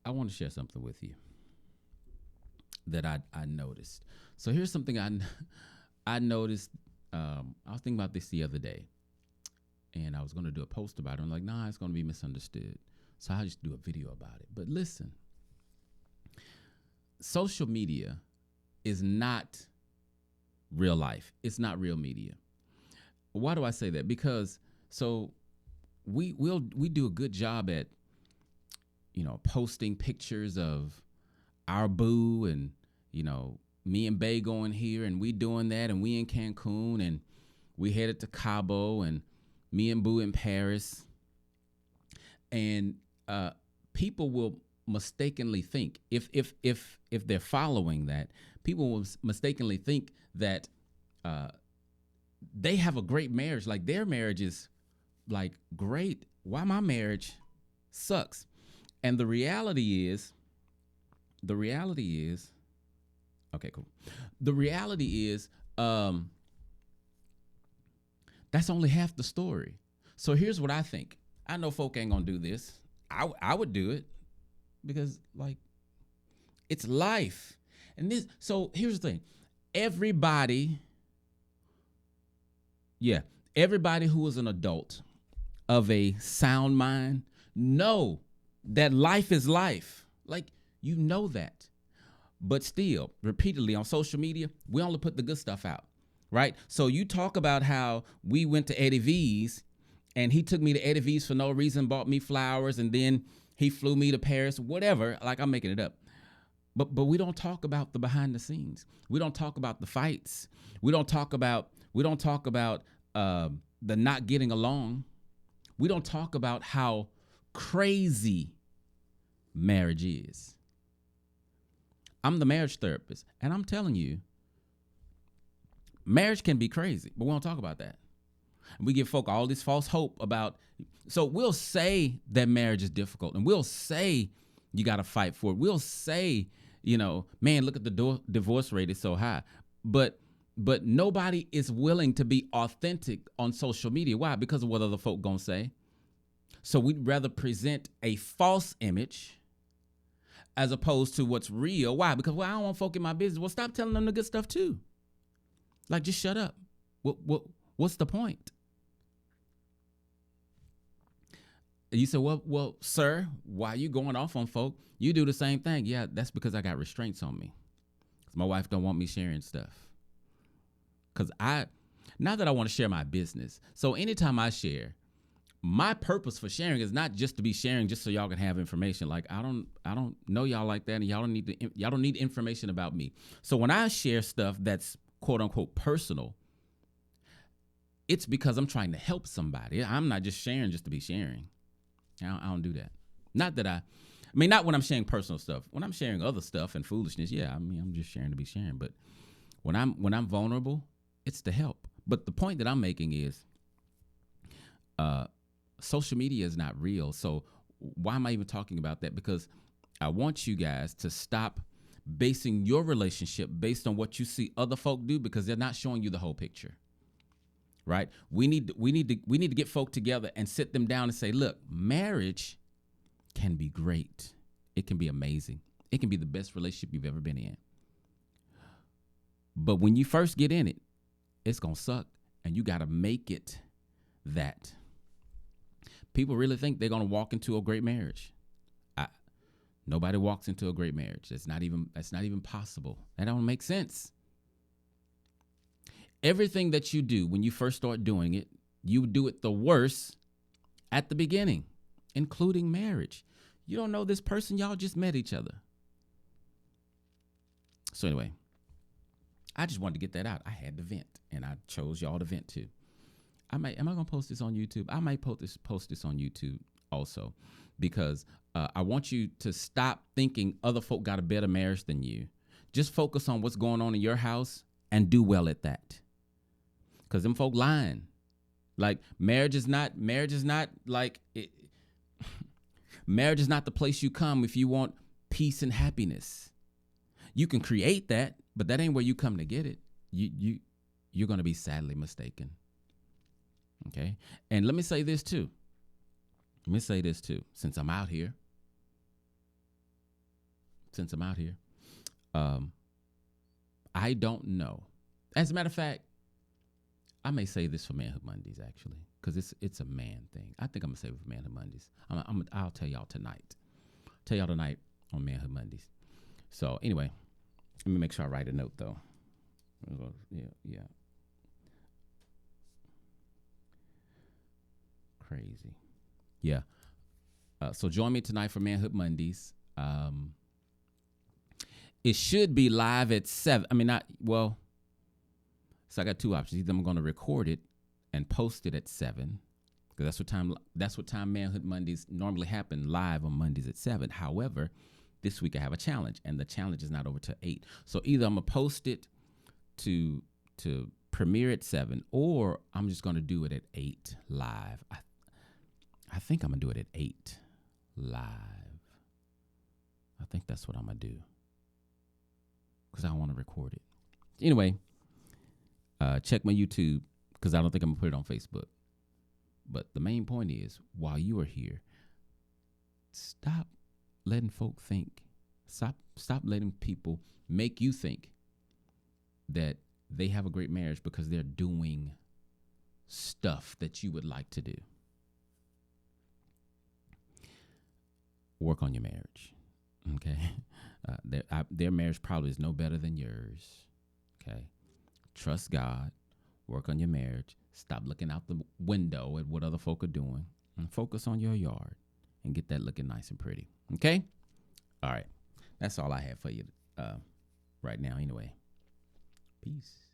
I want to share something with you that I noticed. So here's something I noticed. I was thinking about this the other day, and I was going to do a post about it. I'm like, nah, it's going to be misunderstood. So I'll just do a video about it. But listen, social media is not real life. It's not real media. Why do I say that? Because so we do a good job at posting pictures of our boo and me and Bay going here and we doing that and we in Cancun and we headed to Cabo and me and Boo in Paris. And people will mistakenly think if they're following that, people will mistakenly think that they have a great marriage, like their marriage is like great. Why my marriage sucks? And the reality is, okay, cool. The reality is, that's only half the story. So here's what I think. I know folk ain't gonna do this. I would do it because like it's life. And this, so here's the thing. Everybody who is an adult of a sound mind know that life is life. Like, you know that. But still, repeatedly on social media, we only put the good stuff out, right? So you talk about how we went to Eddie V's and he took me to Eddie V's for no reason, bought me flowers, and then he flew me to Paris, whatever. Like, I'm making it up. But we don't talk about the behind the scenes. We don't talk about the fights. We don't talk about the not getting along. We don't talk about how crazy marriage is. I'm the marriage therapist, and I'm telling you, marriage can be crazy, but we don't talk about that. And we give folk all this false hope about, so we'll say that marriage is difficult, and we'll say you got to fight for it. We'll say, man, look at the divorce rate is so high. But nobody is willing to be authentic on social media. Why? Because of what other folk gonna say. So we'd rather present a false image as opposed to what's real. Why? Because, I don't want folk in my business. Well, stop telling them the good stuff too. Like, just shut up. What's the point? You say, well, sir, why are you going off on folk? You do the same thing. Yeah, that's because I got restraints on me. Because my wife don't want me sharing stuff. Because not that I want to share my business. So anytime I share, my purpose for sharing is not just to be sharing just so y'all can have information. Like, I don't know y'all like that, and y'all don't need information about me. So when I share stuff that's quote unquote personal, it's because I'm trying to help somebody. I'm not just sharing just to be sharing. I don't do that. Not when I'm sharing personal stuff. When I'm sharing other stuff and foolishness, I'm just sharing to be sharing. But when I'm vulnerable, it's to help. But the point that I'm making is, social media is not real. So why am I even talking about that? Because I want you guys to stop basing your relationship based on what you see other folk do, because they're not showing you the whole picture. Right? We need to get folk together and sit them down and say, look, marriage can be great. It can be amazing. It can be the best relationship you've ever been in. But when you first get in it, it's going to suck, and you got to make it that. People really think they're going to walk into a great marriage. Nobody walks into a great marriage. That's not even possible. That don't make sense. Everything that you do when you first start doing it, you do it the worst at the beginning, including marriage. You don't know this person. Y'all just met each other. So anyway, I just wanted to get that out. I had to vent, and I chose y'all to vent too. Am I going to post this on YouTube? I might post this on YouTube also, because I want you to stop thinking other folk got a better marriage than you. Just focus on what's going on in your house and do well at that. Because them folk lying. Like, marriage is not like it. Marriage is not the place you come if you want peace and happiness. You can create that, but that ain't where you come to get it. You're going to be sadly mistaken. Okay? And let me say this too, since I'm out here. since I'm out here. I don't know. As a matter of fact, I may say this for Manhood Mondays actually, because it's a man thing. I think I'm gonna save it for Manhood Mondays. I'll tell y'all tonight. Tell y'all tonight on Manhood Mondays. So anyway, let me make sure I write a note though. Yeah. Crazy. Yeah. So join me tonight for Manhood Mondays. It should be live at 7. I mean, not well. So I got two options. Either I'm going to record it and post it at 7, because that's what time Manhood Mondays normally happen, live on Mondays at 7. However, this week I have a challenge, and the challenge is not over till 8. So either I'm gonna post it to premiere at 7, or I'm just gonna do it at 8 live. I think I'm gonna do it at 8 live. I think that's what I'm gonna do, because I want to record it. Anyway, check my YouTube, because I don't think I'm gonna put it on Facebook. But the main point is, while you are here, stop letting folk think. Stop letting people make you think that they have a great marriage because they're doing stuff that you would like to do. Work on your marriage, okay? Their marriage probably is no better than yours, okay? Trust God. Work on your marriage. Stop looking out the window at what other folk are doing, and focus on your yard and get that looking nice and pretty, okay? All right. That's all I have for you right now anyway. Peace.